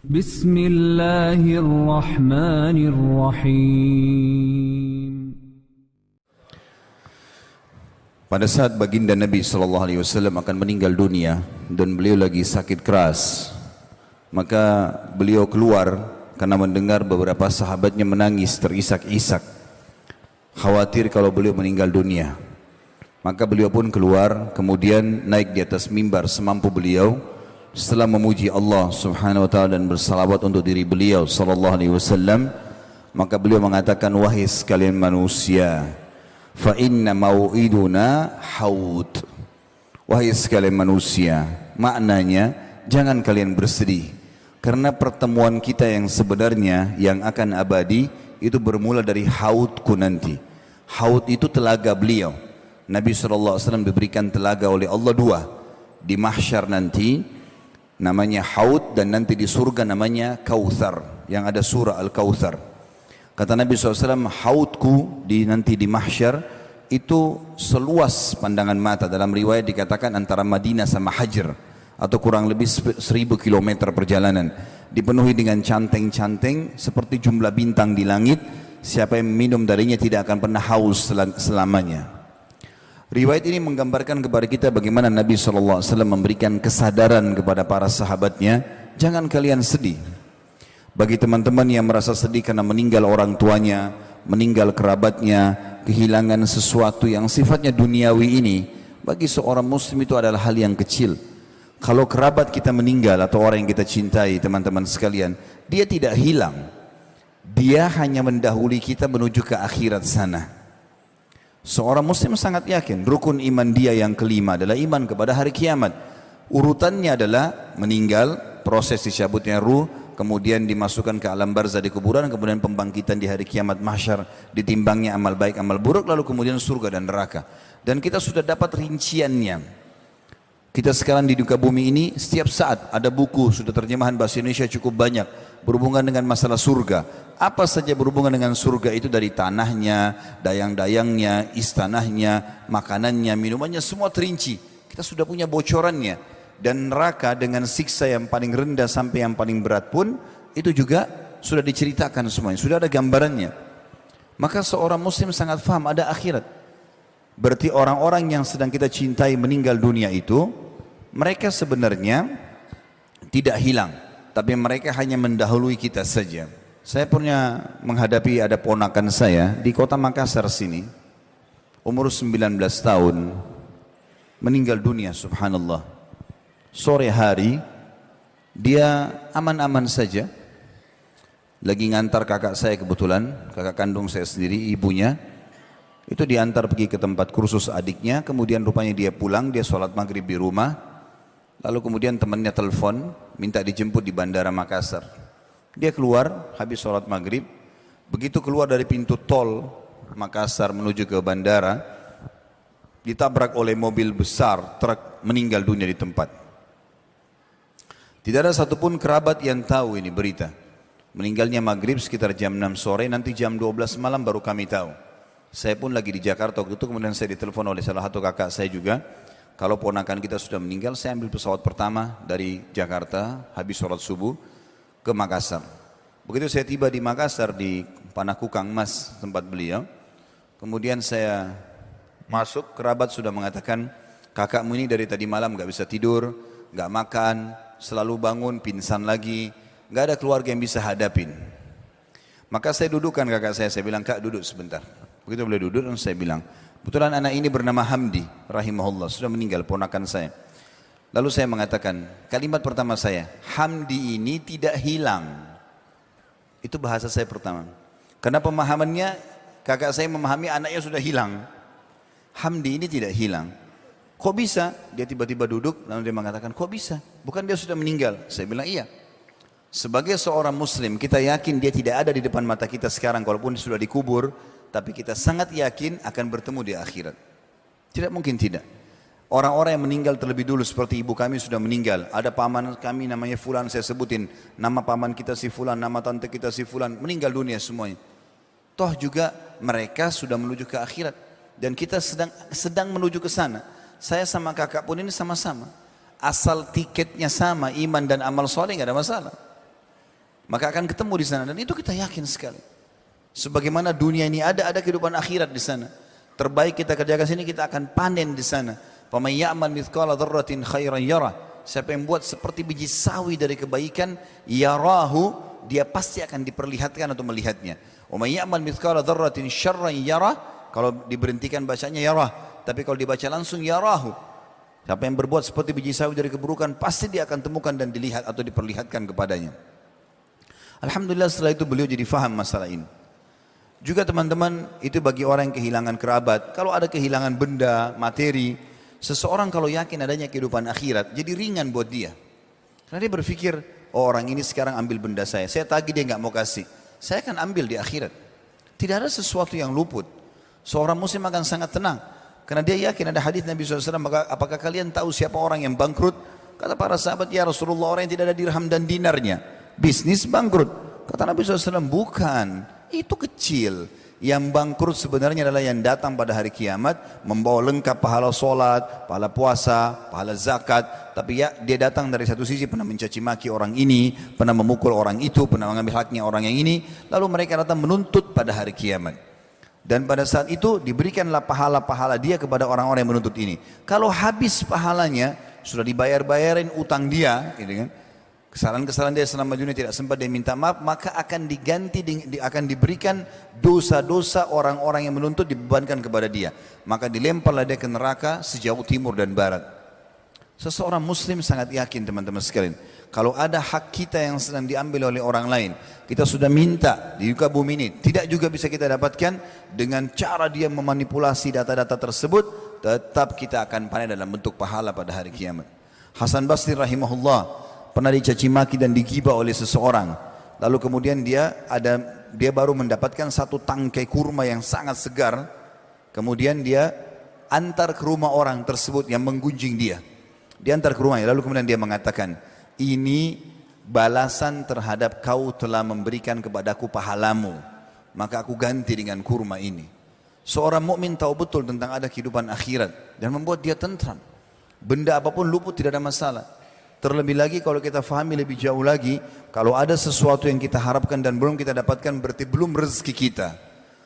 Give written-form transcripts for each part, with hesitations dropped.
Bismillahirrahmanirrahim. Pada saat baginda Nabi SAW akan meninggal dunia dan beliau lagi sakit keras, maka beliau keluar karena mendengar beberapa sahabatnya menangis terisak-isak, khawatir kalau beliau meninggal dunia. Maka beliau pun keluar, kemudian naik di atas mimbar semampu beliau. Setelah memuji Allah Subhanahu wa taala dan bersalawat untuk diri beliau sallallahu alaihi wasallam, maka beliau mengatakan, wahai sekalian manusia, fa inna mau'iduna haud. Wahai sekalian manusia, maknanya jangan kalian bersedih, karena pertemuan kita yang sebenarnya yang akan abadi itu bermula dari haudku nanti. Haud itu telaga beliau. Nabi SAW diberikan telaga oleh Allah dua, di mahsyar nanti namanya Haud, dan nanti di surga namanya Kautsar, yang ada surah Al-Kautsar. Kata Nabi SAW, haudku nanti di mahsyar itu seluas pandangan mata. Dalam riwayat dikatakan antara Madinah sama Hajar, atau kurang lebih 1000 km perjalanan, dipenuhi dengan canteng-canteng seperti jumlah bintang di langit. Siapa yang minum darinya tidak akan pernah haus selamanya. Riwayat ini menggambarkan kepada kita bagaimana Nabi SAW memberikan kesadaran kepada para sahabatnya, jangan kalian sedih. Bagi teman-teman yang merasa sedih karena meninggal orang tuanya, meninggal kerabatnya, kehilangan sesuatu yang sifatnya duniawi ini, bagi seorang muslim itu adalah hal yang kecil. Kalau kerabat kita meninggal atau orang yang kita cintai, teman-teman sekalian, dia tidak hilang. Dia hanya mendahului kita menuju ke akhirat sana. Seorang muslim sangat yakin rukun iman dia yang kelima adalah iman kepada hari kiamat. Urutannya adalah meninggal, proses dicabutnya ruh, kemudian dimasukkan ke alam barzah di kuburan, kemudian pembangkitan di hari kiamat mahsyar, ditimbangnya amal baik amal buruk, lalu kemudian surga dan neraka. Dan kita sudah dapat rinciannya. Kita sekarang di duka bumi ini setiap saat ada buku, sudah terjemahan bahasa Indonesia cukup banyak berhubungan dengan masalah surga. Apa saja berhubungan dengan surga itu, dari tanahnya, dayang-dayangnya, istanahnya, makanannya, minumannya, semua terinci. Kita sudah punya bocorannya. Dan neraka dengan siksa yang paling rendah sampai yang paling berat pun itu juga sudah diceritakan semuanya, sudah ada gambarannya. Maka seorang muslim sangat faham ada akhirat. Berarti orang-orang yang sedang kita cintai meninggal dunia itu, mereka sebenarnya tidak hilang, tapi mereka hanya mendahului kita saja. Saya pernah menghadapi ada ponakan saya di kota Makassar sini, umur 19 tahun, meninggal dunia, subhanallah. Sore hari, dia aman-aman saja, lagi ngantar kakak saya kebetulan, kakak kandung saya sendiri, ibunya, itu diantar pergi ke tempat kursus adiknya, kemudian rupanya dia pulang, dia sholat maghrib di rumah, lalu kemudian temannya telepon, minta dijemput di bandara Makassar. Dia keluar habis sholat maghrib, begitu keluar dari pintu tol Makassar menuju ke bandara, ditabrak oleh mobil besar, truk, meninggal dunia di tempat. Tidak ada satupun kerabat yang tahu ini berita. Meninggalnya maghrib sekitar jam 6 sore, nanti jam 12 malam baru kami tahu. Saya pun lagi di Jakarta waktu itu, kemudian saya ditelepon oleh salah satu kakak saya juga. Kalau ponakan kita sudah meninggal, saya ambil pesawat pertama dari Jakarta, habis sholat subuh, ke Makassar. Begitu saya tiba di Makassar, di Panakukang Mas tempat beliau, kemudian saya masuk, kerabat sudah mengatakan, kakakmu ini dari tadi malam gak bisa tidur, gak makan, selalu bangun, pingsan lagi, gak ada keluarga yang bisa hadapin. Maka saya dudukkan kakak saya bilang, kak duduk sebentar. Begitu beliau duduk, dan saya bilang, kebetulan anak ini bernama Hamdi, rahimahullah, sudah meninggal, ponakan saya. Lalu saya mengatakan, kalimat pertama saya, Hamdi ini tidak hilang. Itu bahasa saya pertama. Karena pemahamannya, kakak saya memahami anaknya sudah hilang. Hamdi ini tidak hilang. Kok bisa? Dia tiba-tiba duduk, lalu dia mengatakan, kok bisa? Bukan dia sudah meninggal? Saya bilang, iya. Sebagai seorang muslim, kita yakin dia tidak ada di depan mata kita sekarang, walaupun sudah dikubur, tapi kita sangat yakin akan bertemu di akhirat. Tidak mungkin tidak. Orang-orang yang meninggal terlebih dulu, seperti ibu kami sudah meninggal. Ada paman kami namanya Fulan, saya sebutin. Nama paman kita si Fulan, nama tante kita si Fulan, meninggal dunia semuanya. Toh juga mereka sudah menuju ke akhirat. Dan kita sedang menuju ke sana. Saya sama kakak pun ini sama-sama. Asal tiketnya sama, iman dan amal soleh, nggak ada masalah. maka akan ketemu di sana, dan itu kita yakin sekali. Sebagaimana dunia ini ada kehidupan akhirat di sana. Terbaik kita kerjakan sini, kita akan panen di sana. Faman ya'mal mithqala dzarratin khairan yarah. Siapa yang buat seperti biji sawi dari kebaikan, yarahu, dia pasti akan diperlihatkan atau melihatnya. Wa man ya'mal mithqala dzarratin syarran yarah. Kalau diberhentikan bacanya yarah, tapi kalau dibaca langsung yarahu. Siapa yang berbuat seperti biji sawi dari keburukan, pasti dia akan temukan dan dilihat atau diperlihatkan kepadanya. Alhamdulillah setelah itu beliau jadi faham masalah ini. Juga teman-teman, itu bagi orang yang kehilangan kerabat. Kalau ada kehilangan benda, materi, seseorang kalau yakin adanya kehidupan akhirat, jadi ringan buat dia. Karena dia berpikir, oh orang ini sekarang ambil benda saya tagih dia nggak mau kasih, saya akan ambil di akhirat. Tidak ada sesuatu yang luput. Seorang muslim akan sangat tenang, karena dia yakin ada hadis Nabi SAW, maka apakah kalian tahu siapa orang yang bangkrut? Kata para sahabat, ya Rasulullah, orang yang tidak ada dirham dan dinarnya, bisnis bangkrut. Kata Nabi SAW, bukan. Itu kecil. Yang bangkrut sebenarnya adalah yang datang pada hari kiamat membawa lengkap pahala solat, pahala puasa, pahala zakat, tapi ya dia datang dari satu sisi pernah mencaci maki orang ini, pernah memukul orang itu, pernah mengambil haknya orang yang ini, lalu mereka datang menuntut pada hari kiamat. Dan pada saat itu diberikanlah pahala-pahala dia kepada orang-orang yang menuntut ini. Kalau habis pahalanya, sudah dibayar-bayarin utang dia, gitu kan, kesalahan-kesalahan dia selama dunia tidak sempat dia minta maaf, maka akan diganti, akan diberikan dosa-dosa orang-orang yang menuntut dibebankan kepada dia. Maka dilemparlah dia ke neraka sejauh timur dan barat. Seseorang muslim sangat yakin teman-teman sekalian, kalau ada hak kita yang sedang diambil oleh orang lain, kita sudah minta di muka bumi ini, tidak juga bisa kita dapatkan, dengan cara dia memanipulasi data-data tersebut, tetap kita akan panen dalam bentuk pahala pada hari kiamat. Hasan Basri rahimahullah pernah dicaci maki dan digibah oleh seseorang, lalu kemudian dia baru mendapatkan satu tangkai kurma yang sangat segar, kemudian dia antar ke rumah orang tersebut yang menggunjing dia, diantar ke rumahnya, lalu kemudian dia mengatakan, ini balasan terhadap kau telah memberikan kepadaku pahalamu, maka aku ganti dengan kurma ini. Seorang mukmin tahu betul tentang ada kehidupan akhirat dan membuat dia tentram. Benda apapun luput tidak ada masalah. Terlebih lagi kalau kita fahami lebih jauh lagi, kalau ada sesuatu yang kita harapkan dan belum kita dapatkan, berarti belum rezeki kita.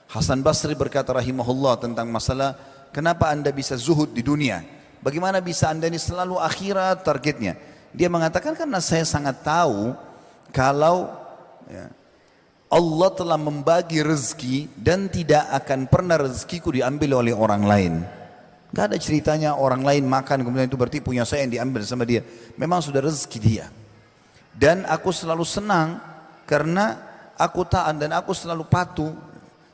Hasan Basri berkata rahimahullah tentang masalah, kenapa anda bisa zuhud di dunia? Bagaimana bisa anda ini selalu akhirat targetnya? Dia mengatakan, karena saya sangat tahu kalau ya, Allah telah membagi rezeki dan tidak akan pernah rezekiku diambil oleh orang lain. Gak ada ceritanya orang lain makan kemudian itu berarti punya saya yang diambil sama dia. Memang sudah rezeki dia. Dan aku selalu senang karena aku taat dan aku selalu patuh.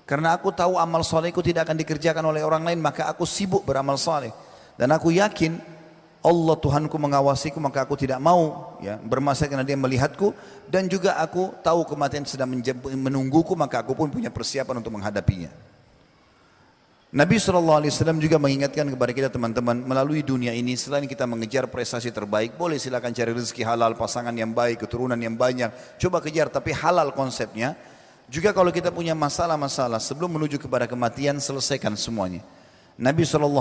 Karena aku tahu amal solehku tidak akan dikerjakan oleh orang lain, maka aku sibuk beramal soleh. Dan aku yakin Allah Tuhanku mengawasiku, maka aku tidak mau ya, bermasalah karena dia melihatku. Dan juga aku tahu kematian sedang menungguku, maka aku pun punya persiapan untuk menghadapinya. Nabi SAW juga mengingatkan kepada kita teman-teman, melalui dunia ini selain kita mengejar prestasi terbaik, boleh silakan cari rezeki halal, pasangan yang baik, keturunan yang banyak, coba kejar, tapi halal konsepnya. Juga kalau kita punya masalah-masalah sebelum menuju kepada kematian, selesaikan semuanya. Nabi SAW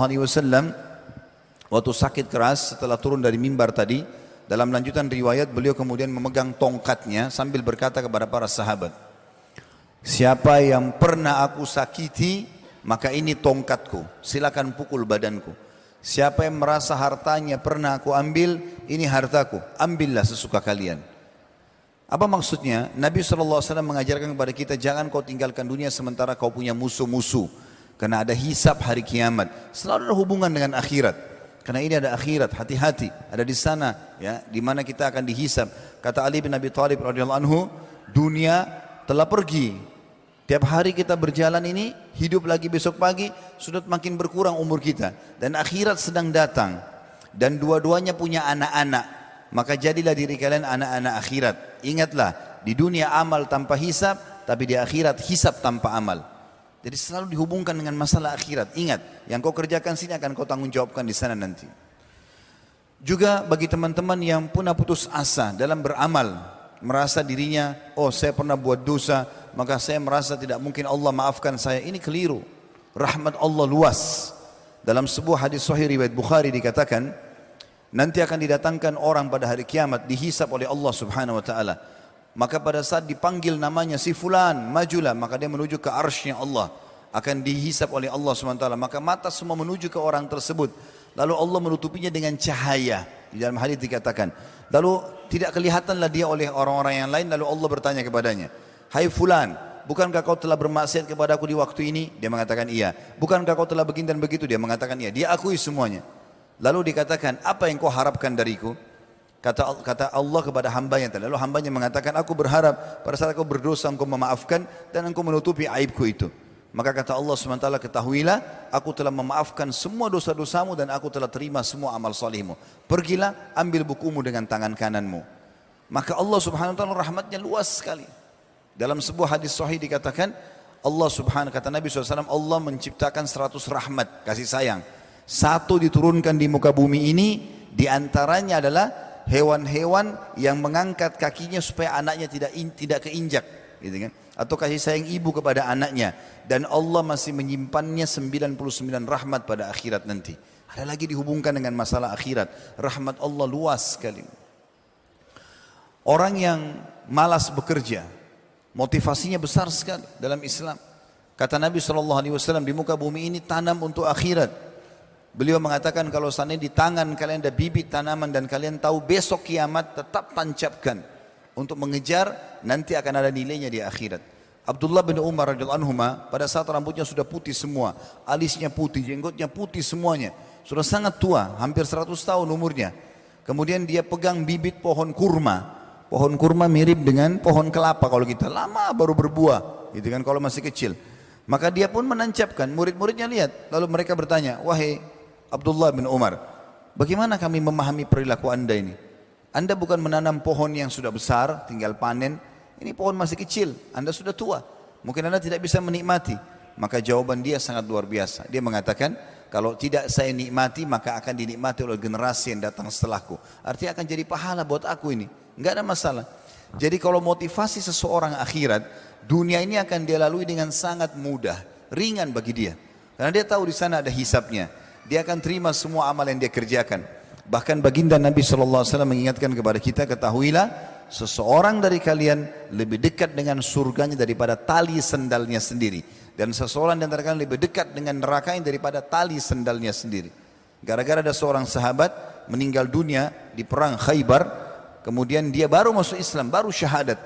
waktu sakit keras setelah turun dari mimbar tadi, dalam lanjutan riwayat beliau kemudian memegang tongkatnya sambil berkata kepada para sahabat, siapa yang pernah aku sakiti, maka ini tongkatku, silakan pukul badanku. Siapa yang merasa hartanya pernah aku ambil, ini hartaku, ambillah sesuka kalian. Apa maksudnya? Nabi SAW mengajarkan kepada kita, jangan kau tinggalkan dunia sementara kau punya musuh-musuh. Karena ada hisab hari kiamat, selalu ada hubungan dengan akhirat. Karena ini ada akhirat, hati-hati, ada di sana, ya, di mana kita akan dihisab. Kata Ali bin Abi Thalib radhiyallahu anhu, dunia telah pergi. Tiap hari kita berjalan ini, hidup lagi besok pagi, sudah makin berkurang umur kita. Dan akhirat sedang datang. Dan dua-duanya punya anak-anak. Maka jadilah diri kalian anak-anak akhirat. Ingatlah, di dunia amal tanpa hisab, tapi di akhirat hisab tanpa amal. Jadi selalu dihubungkan dengan masalah akhirat. Ingat, yang kau kerjakan sini akan kau tanggung jawabkan di sana nanti. Juga bagi teman-teman yang pernah putus asa dalam beramal, merasa dirinya, oh saya pernah buat dosa, maka saya merasa tidak mungkin Allah maafkan saya. Ini keliru. Rahmat Allah luas. Dalam sebuah hadis sahih riwayat Bukhari dikatakan, nanti akan didatangkan orang pada hari kiamat dihisab oleh Allah Subhanahu wa taala. Maka pada saat dipanggil namanya si fulan, majulah, maka dia menuju ke arsy-Nya Allah, akan dihisap oleh Allah SWT. Maka mata semua menuju ke orang tersebut, lalu Allah menutupinya dengan cahaya. Di dalam hadis dikatakan, lalu tidak kelihatanlah dia oleh orang-orang yang lain. Lalu Allah bertanya kepadanya, hai fulan, bukankah kau telah bermaksiat kepada aku di waktu ini? Dia mengatakan iya. Bukankah kau telah begini dan begitu? Dia mengatakan iya. Dia akui semuanya. Lalu dikatakan, apa yang kau harapkan dariku? Kata Allah kepada hambanya. Lalu hambanya mengatakan, aku berharap pada saat kau berdosa engkau memaafkan dan engkau menutupi aibku itu. Maka kata Allah SWT, ketahuilah aku telah memaafkan semua dosa-dosamu dan aku telah terima semua amal salihmu. Pergilah, ambil bukumu dengan tangan kananmu. Maka Allah Subhanahu wa taala rahmatnya luas sekali. Dalam sebuah hadis sahih dikatakan, Allah Subhanahu, kata Nabi SAW, Allah menciptakan 100 rahmat, kasih sayang. Satu diturunkan di muka bumi ini, diantaranya adalah hewan-hewan yang mengangkat kakinya supaya anaknya tidak keinjak, gitu kan? Atau kasih sayang ibu kepada anaknya. Dan Allah masih menyimpannya 99 rahmat pada akhirat nanti. Ada lagi dihubungkan dengan masalah akhirat. Rahmat Allah luas sekali. Orang yang malas bekerja, motivasinya besar sekali dalam Islam. Kata Nabi SAW, di muka bumi ini tanam untuk akhirat. Beliau mengatakan, kalau seandainya di tangan kalian ada bibit tanaman dan kalian tahu besok kiamat, tetap tancapkan untuk mengejar, nanti akan ada nilainya di akhirat. Abdullah bin Umar radhiyallahu anhu pada saat rambutnya sudah putih semua, alisnya putih, jenggotnya putih semuanya, sudah sangat tua, hampir 100 tahun umurnya. Kemudian dia pegang bibit pohon kurma. Pohon kurma mirip dengan pohon kelapa kalau kita, lama baru berbuah, gitu kan, kalau masih kecil. Maka dia pun menancapkan, murid-muridnya lihat, lalu mereka bertanya, wahai Abdullah bin Umar, bagaimana kami memahami perilaku anda ini? Anda bukan menanam pohon yang sudah besar, tinggal panen. Ini pohon masih kecil, anda sudah tua. Mungkin anda tidak bisa menikmati. Maka jawaban dia sangat luar biasa. Dia mengatakan, kalau tidak saya nikmati, maka akan dinikmati oleh generasi yang datang setelahku. Artinya akan jadi pahala buat aku ini. Enggak ada masalah. Jadi kalau motivasi seseorang akhirat, dunia ini akan dia lalui dengan sangat mudah, ringan bagi dia. Karena dia tahu di sana ada hisapnya. Dia akan terima semua amal yang dia kerjakan. Bahkan baginda Nabi SAW mengingatkan kepada kita, ketahuilah seseorang dari kalian lebih dekat dengan surganya daripada tali sendalnya sendiri. Dan seseorang di antara kalian lebih dekat dengan nerakanya daripada tali sendalnya sendiri. Gara-gara ada seorang sahabat meninggal dunia di perang Khaybar, kemudian dia baru masuk Islam, baru syahadat.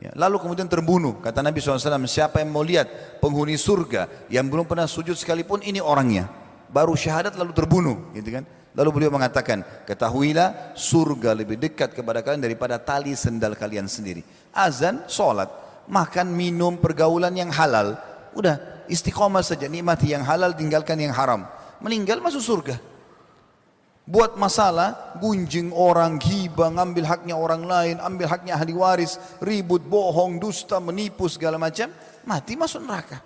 Ya, lalu kemudian terbunuh. Kata Nabi SAW, siapa yang mau lihat penghuni surga yang belum pernah sujud sekalipun, ini orangnya. Baru syahadat lalu terbunuh, gitu kan? Lalu beliau mengatakan, ketahuilah surga lebih dekat kepada kalian daripada tali sendal kalian sendiri. Azan, sholat, makan, minum, pergaulan yang halal, udah istiqomah saja, nikmati yang halal, tinggalkan yang haram. Meninggal masuk surga. Buat masalah, gunjing orang, ghibah, ngambil haknya orang lain, ambil haknya ahli waris, ribut, bohong, dusta, menipu segala macam, mati masuk neraka.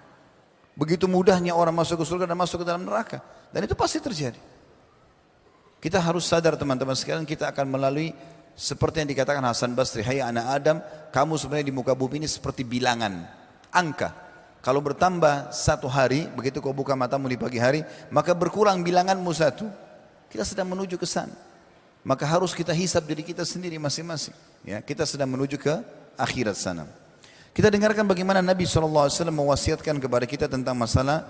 Begitu mudahnya orang masuk ke surga dan masuk ke dalam neraka. Dan itu pasti terjadi. Kita harus sadar teman-teman sekalian, kita akan melalui seperti yang dikatakan Hasan Basri, hai anak Adam, kamu sebenarnya di muka bumi ini seperti bilangan, angka. Kalau bertambah satu hari, begitu kau buka matamu di pagi hari, maka berkurang bilanganmu satu. Kita sedang menuju ke sana. Maka harus kita hisab diri kita sendiri masing-masing. Ya, kita sedang menuju ke akhirat sana. Kita dengarkan bagaimana Nabi SAW mewasiatkan kepada kita tentang masalah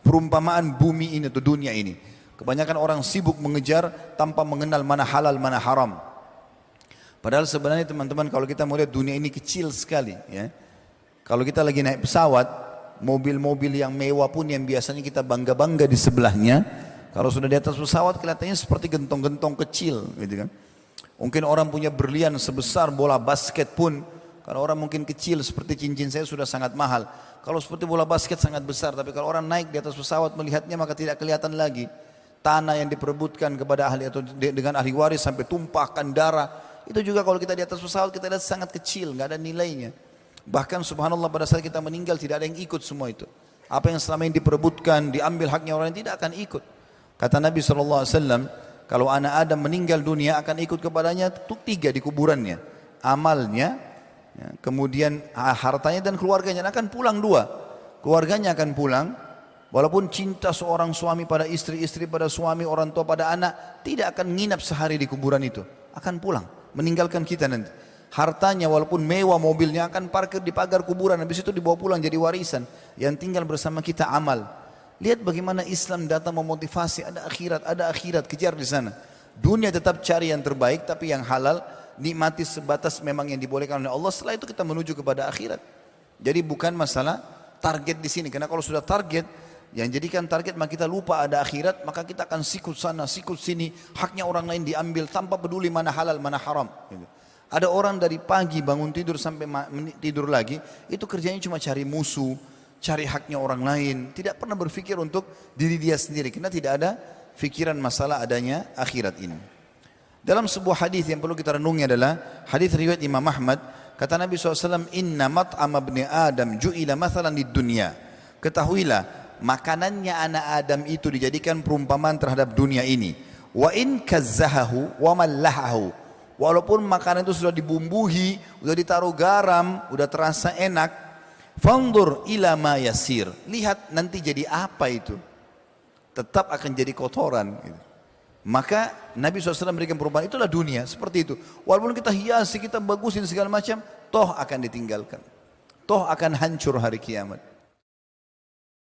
perumpamaan bumi ini atau dunia ini. Kebanyakan orang sibuk mengejar tanpa mengenal mana halal, mana haram. Padahal sebenarnya teman-teman, kalau kita melihat dunia ini kecil sekali. Ya. Kalau kita lagi naik pesawat, mobil-mobil yang mewah pun yang biasanya kita bangga-bangga di sebelahnya, kalau sudah di atas pesawat kelihatannya seperti gentong-gentong kecil, gitu kan. Mungkin orang punya berlian sebesar bola basket pun, kalau orang mungkin kecil seperti cincin saya sudah sangat mahal. Kalau seperti bola basket sangat besar, tapi kalau orang naik di atas pesawat melihatnya maka tidak kelihatan lagi. Tanah yang diperebutkan kepada ahli atau dengan ahli waris sampai tumpahkan darah, itu juga kalau kita di atas pesawat kita lihat sangat kecil, nggak ada nilainya. Bahkan subhanallah pada saat kita meninggal tidak ada yang ikut semua itu. Apa yang selama ini diperebutkan, diambil haknya orang lain tidak akan ikut. Kata Nabi SAW, kalau anak Adam meninggal dunia akan ikut kepadanya tiga di kuburannya. Amalnya, ya, kemudian hartanya dan keluarganya, akan pulang dua. Keluarganya akan pulang, walaupun cinta seorang suami pada istri, istri pada suami, orang tua pada anak, tidak akan nginap sehari di kuburan itu. Akan pulang, meninggalkan kita nanti. Hartanya walaupun mewah mobilnya akan parkir di pagar kuburan, habis itu dibawa pulang jadi warisan. Yang tinggal bersama kita amal. Lihat bagaimana Islam datang memotivasi, ada akhirat, kejar di sana. Dunia tetap cari yang terbaik, tapi yang halal, nikmati sebatas memang yang dibolehkan oleh Allah. Setelah itu kita menuju kepada akhirat. Jadi bukan masalah target di sini, karena kalau sudah target, yang jadikan target maka kita lupa ada akhirat, maka kita akan sikut sana, sikut sini, haknya orang lain diambil tanpa peduli mana halal, mana haram. Ada orang dari pagi bangun tidur sampai tidur lagi, itu kerjanya cuma cari musuh, cari haknya orang lain, tidak pernah berpikir untuk diri dia sendiri, karena tidak ada fikiran masalah adanya akhirat ini. Dalam sebuah hadis yang perlu kita renungi adalah hadis riwayat Imam Ahmad, kata Nabi SAW, inna mat'ama ibni Adam ju'ila mathalan di dunia. Ketahuilah, makanannya anak Adam itu dijadikan perumpamaan terhadap dunia ini. Wa in kazzahahu wa mallahahu. Walaupun makanan itu sudah dibumbuhi, sudah ditaruh garam, sudah terasa enak, fanzur ila ma yasir. Lihat nanti jadi apa itu. Tetap akan jadi kotoran. Maka Nabi SAW memberikan perumpamaan, itulah dunia, seperti itu. Walaupun kita hiasi, kita bagusin segala macam, toh akan ditinggalkan. Toh akan hancur hari kiamat.